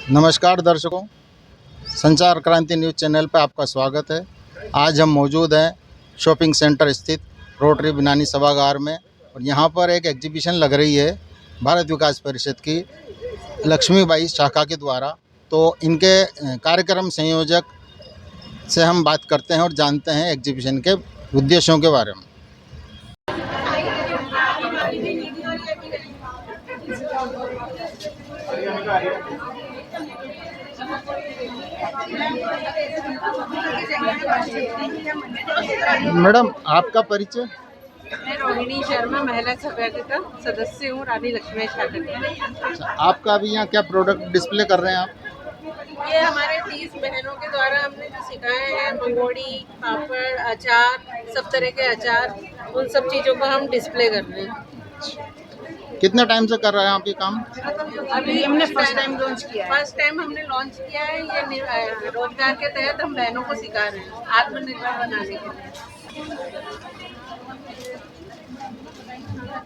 नमस्कार दर्शकों, संचार क्रांति न्यूज़ चैनल पर आपका स्वागत है। आज हम मौजूद हैं शॉपिंग सेंटर स्थित रोटरी बनानी सभागार में और यहाँ पर एक एग्जीबिशन लग रही है भारत विकास परिषद की लक्ष्मीबाई शाखा के द्वारा। तो इनके कार्यक्रम संयोजक से हम बात करते हैं और जानते हैं एग्जीबिशन के उद्देश्यों के बारे में। मैडम, आपका परिचय? मैं रोहिणी शर्मा, महिला सभागार सदस्य हूँ, रानी लक्ष्मी शाखा की। आपका अभी यहाँ क्या प्रोडक्ट डिस्प्ले कर रहे हैं आप? ये हमारे 30 बहनों के द्वारा हमने जो सिखाए हैं, मंगोड़ी, पापड़, अचार, सब तरह के अचार, उन सब चीज़ों को हम डिस्प्ले कर रहे हैं। कितने टाइम से कर रहे हैं आप ये काम? अभी हमने फर्स्ट टाइम लॉन्च किया है। फर्स्ट टाइम हमने लॉन्च किया है। ये रोजगार के तहत हम बहनों को सिखा रहे हैं आत्मनिर्भर बनाने के लिए।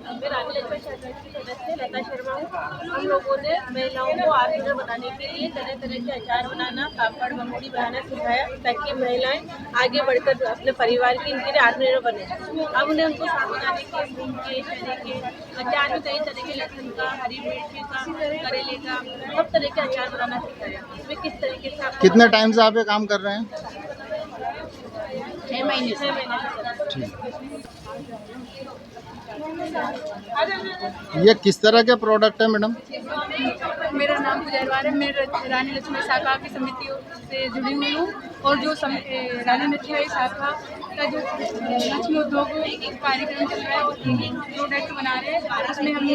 मैं रानी लक्ष्मी शाखा की सदस्य लता शर्मा हूँ। हम लोगों ने महिलाओं को आत्मनिर्भर बनाने के लिए तरह तरह के अचार बनाना, पापड़, मंगोड़ी बनाना सिखाया ताकि महिलाएं आगे बढ़कर अपने परिवार के इनके लिए आत्मनिर्भर बने। अब उन्हें उनको साबुदाने के, मूंग के, चने के अचार में कई तरह के, लहसुन का, हरी मिर्ची का, करेले का, सब तरह के अचार बनाना सिखाया। इसमें किस तरीके से आप कितने टाइम से आप ये काम कर रहे हैं? 6 महीने से। ये किस तरह के प्रोडक्ट है मैडम? मेरा नाम गुजरवार है। मैं रानी लक्ष्मी शाखा की समिति से जुड़ी हुई हूँ और जो रानी लक्ष्मी शाखा का जो लक्ष्मी उद्योग कार्यक्रम चल रहा है और प्रोडक्ट बना रहे हैं, उसमें हम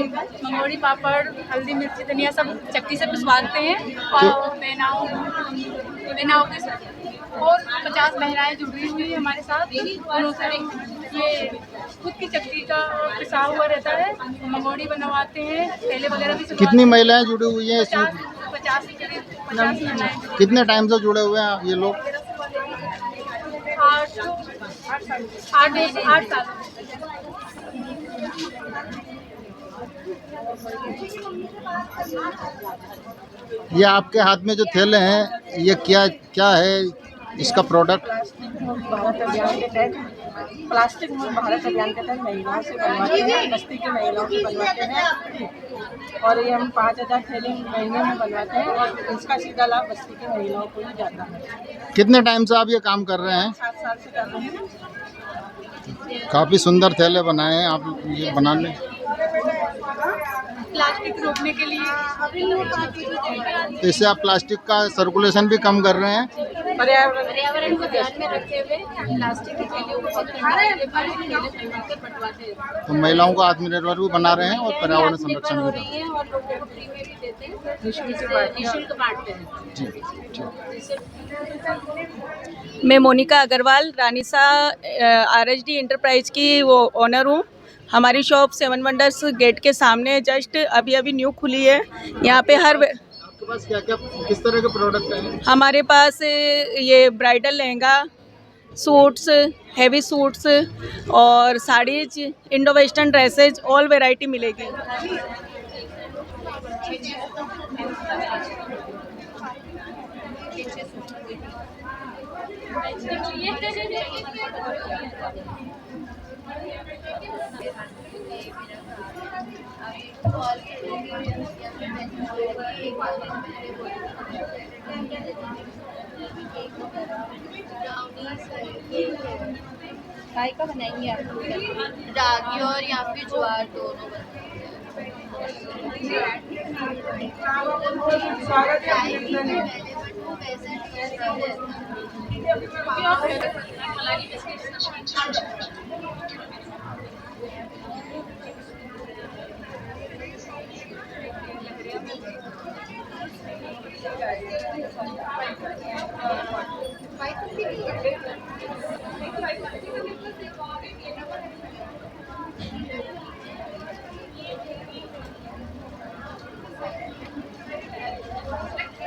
मंगोड़ी, पापड़, हल्दी, मिर्ची, धनिया सब चक्की से पिसवाते हैं और बेनाओं के साथ और 50 महिलाएं जुड़ी हुई है हमारे साथ। ये खुद की चक्की का पिसा हुआ रहता है, मंगोड़ी बनवाते हैं, ठेले वगैरह भी। कितनी महिलाएं जुड़ी हुई हैं इसमें? 50 के करीब 50 महिलाएं। कितने टाइम से जुड़े हुए हैं ये लोग? 8 साल। ये आपके हाथ में जो थैले हैं, ये क्या क्या है इसका प्रोडक्ट? प्लास्टिक मुक्त भारत अभियान के तहत महिलाओं से बनवाते हैं, बस्ती की महिलाओं से बनवाते हैं और ये हम 5000 थैले महीने में बनवाते हैं और इसका सीधा लाभ बस्ती की महिलाओं को ही जाता है। कितने टाइम से आप ये काम कर रहे हैं? 7 साल से कर रहे हैं। काफ़ी सुंदर थैले बनाए हैं आप ये बनाने। प्लास्टिक रोकने के लिए इससे आप प्लास्टिक का सर्कुलेशन भी कम कर रहे हैं। पर्यावरण को ध्यान में रखते हुए प्लास्टिक के थैले को बंटवाते हैं। तो महिलाओं को आत्मनिर्भर भी बना रहे हैं और पर्यावरण संरक्षण हो भी रही है और लोगों को फ्री में भी देते हैं, निःशुल्क बांटते हैं। जी ठीक। मैं मोनिका अग्रवाल, रानीसा RHD इंटरप्राइज की वो ओनर हूँ। हमारी शॉप 7 वंडर्स गेट के सामने जस्ट अभी न्यू खुली है। यहाँ पे आपके पास क्या क्या किस तरह के प्रोडक्ट हैं? हमारे पास ये bridal lehenga, suits, heavy suits और saris, Indo western dresses, all variety मिलेगी। काय का बनाएंगे आप? रागी और या फिर ज्वार दोनों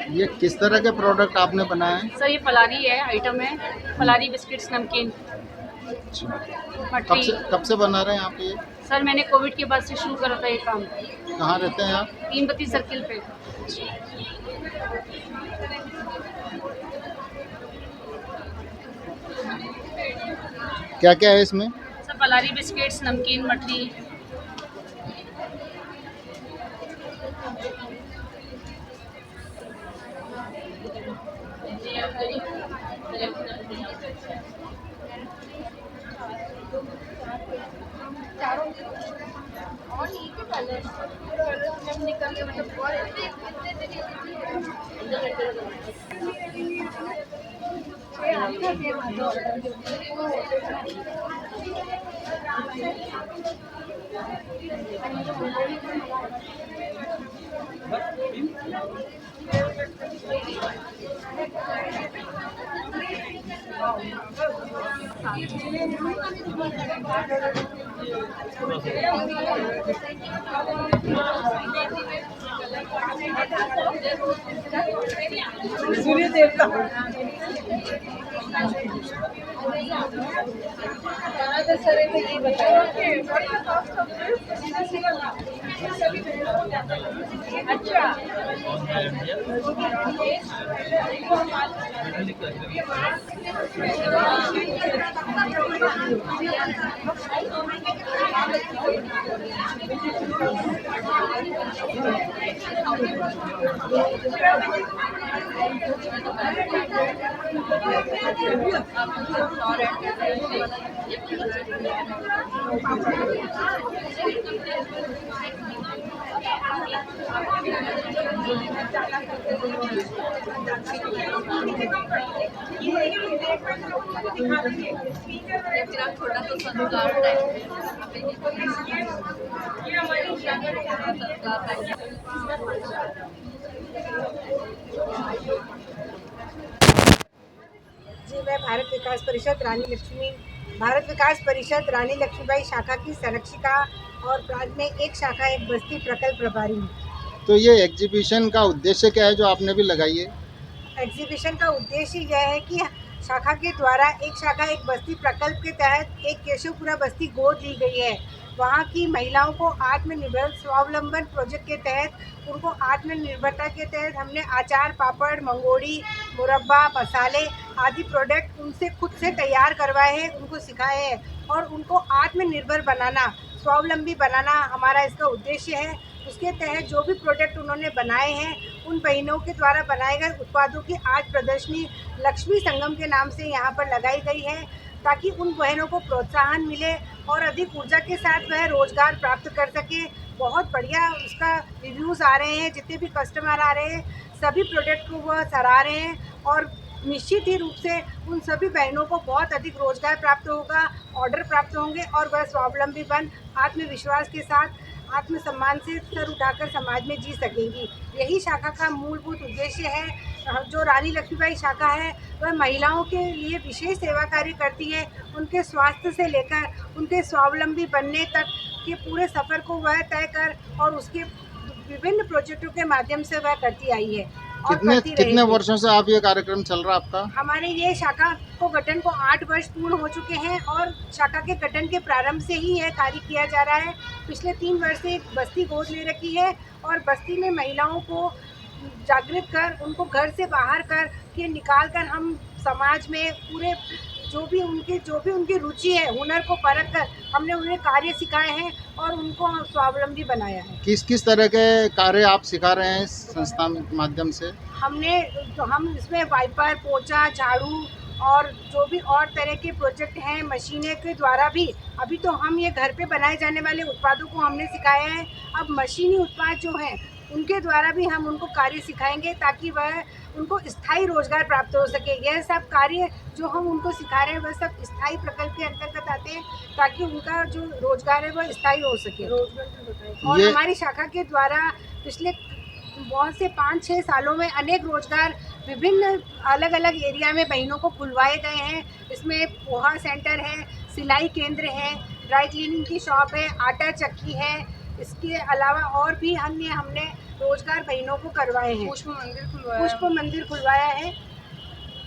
ये किस तरह के प्रोडक्ट आपने बनाए हैं? सर ये फलारी है, आइटम है, फलारी बिस्किट्स, नमकीन। मटरी। कब से बना रहे हैं आप ये? सर मैंने कोविड के बाद से शुरू करा था ये काम। कहाँ रहते हैं आप? 3 बत्ती सर्किल पे। क्या क्या है इसमें? सर पलारी बिस्किट्स, नमकीन, मठरी। सूर्य देवता सर ये अच्छा थोड़ा तो संस्कार जी मैं भारत विकास परिषद रानी लक्ष्मीबाई शाखा की संरक्षिका और प्रांत में एक शाखा एक बस्ती प्रकल्प प्रभारी हूँ। तो ये एग्जीबिशन का उद्देश्य क्या है जो आपने भी लगाई है? एग्जीबिशन का उद्देश्य यह है कि शाखा के द्वारा एक शाखा एक बस्ती प्रकल्प के तहत एक केशवपुरा बस्ती गोद ली गई है। वहाँ की महिलाओं को आत्मनिर्भर स्वावलंबन प्रोजेक्ट के तहत उनको आत्मनिर्भरता के तहत हमने अचार, पापड़, मंगोड़ी, मुरब्बा, मसाले आदि प्रोडक्ट उनसे खुद से तैयार करवाए हैं, उनको सिखाए हैं और उनको आत्मनिर्भर बनाना, स्वावलंबी बनाना हमारा इसका उद्देश्य है। उसके तहत जो भी प्रोडक्ट उन्होंने बनाए हैं उन बहनों के द्वारा बनाए गए उत्पादों की आज प्रदर्शनी लक्ष्मी संगम के नाम से यहाँ पर लगाई गई है ताकि उन बहनों को प्रोत्साहन मिले और अधिक ऊर्जा के साथ वह रोजगार प्राप्त कर सके। बहुत बढ़िया उसका रिव्यूज़ आ रहे हैं, जितने भी कस्टमर आ रहे हैं सभी प्रोडक्ट को वह सराह रहे हैं और निश्चित ही रूप से उन सभी बहनों को बहुत अधिक रोजगार प्राप्त होगा, ऑर्डर प्राप्त होंगे और वह स्वावलंबी बन आत्मविश्वास के साथ आत्मसम्मान से सर उठाकर समाज में जी सकेंगी। यही शाखा का मूलभूत उद्देश्य है। जो रानी लक्ष्मीबाई शाखा है वह महिलाओं के लिए विशेष सेवा कार्य करती है। उनके स्वास्थ्य से लेकर उनके स्वावलंबी बनने तक के पूरे सफ़र को वह तय कर और उसके विभिन्न प्रोजेक्टों के माध्यम से वह करती आई है। कितने वर्षों से आप ये कार्यक्रम चल रहा है आपका? हमारे ये शाखा को गठन को 8 वर्ष पूर्ण हो चुके हैं और शाखा के गठन के प्रारंभ से ही यह कार्य किया जा रहा है। पिछले 3 वर्ष से एक बस्ती गोद ले रखी है और बस्ती में महिलाओं को जागृत कर उनको घर से बाहर कर के निकाल कर हम समाज में पूरे जो भी उनकी रुचि है हुनर को परख कर हमने उन्हें कार्य सिखाए हैं और उनको स्वावलंबी बनाया है। किस तरह के कार्य आप सिखा रहे हैं इस संस्था के माध्यम से? हम इसमें वाइपर, पोछा, झाड़ू और जो भी और तरह के प्रोजेक्ट हैं मशीनें के द्वारा भी अभी तो हम ये घर पे बनाए जाने वाले उत्पादों को हमने सिखाया है। अब मशीनी उत्पाद जो हैं उनके द्वारा भी हम उनको कार्य सिखाएंगे ताकि वह उनको स्थायी रोजगार प्राप्त हो सके। यह सब कार्य जो हम उनको सिखा रहे हैं वह सब स्थायी प्रकल्प के अंतर्गत आते हैं ताकि उनका जो रोजगार है वह स्थायी हो सके। और हमारी शाखा के द्वारा पिछले बहुत से 5-6 सालों में अनेक रोजगार विभिन्न अलग अलग एरिया में बहनों को खुलवाए गए हैं। इसमें पोहा सेंटर है, सिलाई केंद्र है, ड्राई क्लीनिंग की शॉप है, आटा चक्की है। इसके अलावा और भी हमने रोजगार बहनों को करवाए हैं। पुष्प मंदिर खुलवाया है।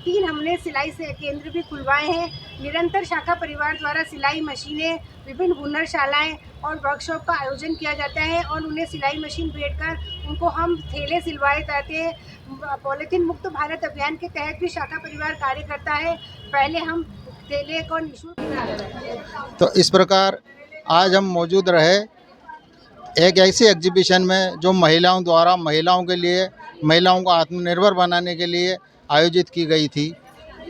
3 हमने सिलाई से केंद्र भी खुलवाए हैं। निरंतर शाखा परिवार द्वारा सिलाई मशीनें, विभिन्न हुनरशालाएं और वर्कशॉप का आयोजन किया जाता है और उन्हें सिलाई मशीन भेंटकर उनको हम थैले सिलवाए जाते हैं। पॉलीथीन मुक्त भारत अभियान के तहत भी शाखा परिवार कार्य करता है। पहले हम थैले को निःशुल्क। तो इस प्रकार आज हम मौजूद रहे एक ऐसी एग्जीबिशन में जो महिलाओं द्वारा महिलाओं के लिए, महिलाओं को आत्मनिर्भर बनाने के लिए आयोजित की गई थी।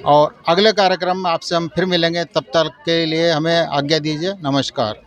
और अगले कार्यक्रम में आपसे हम फिर मिलेंगे, तब तक के लिए हमें आज्ञा दीजिए। नमस्कार।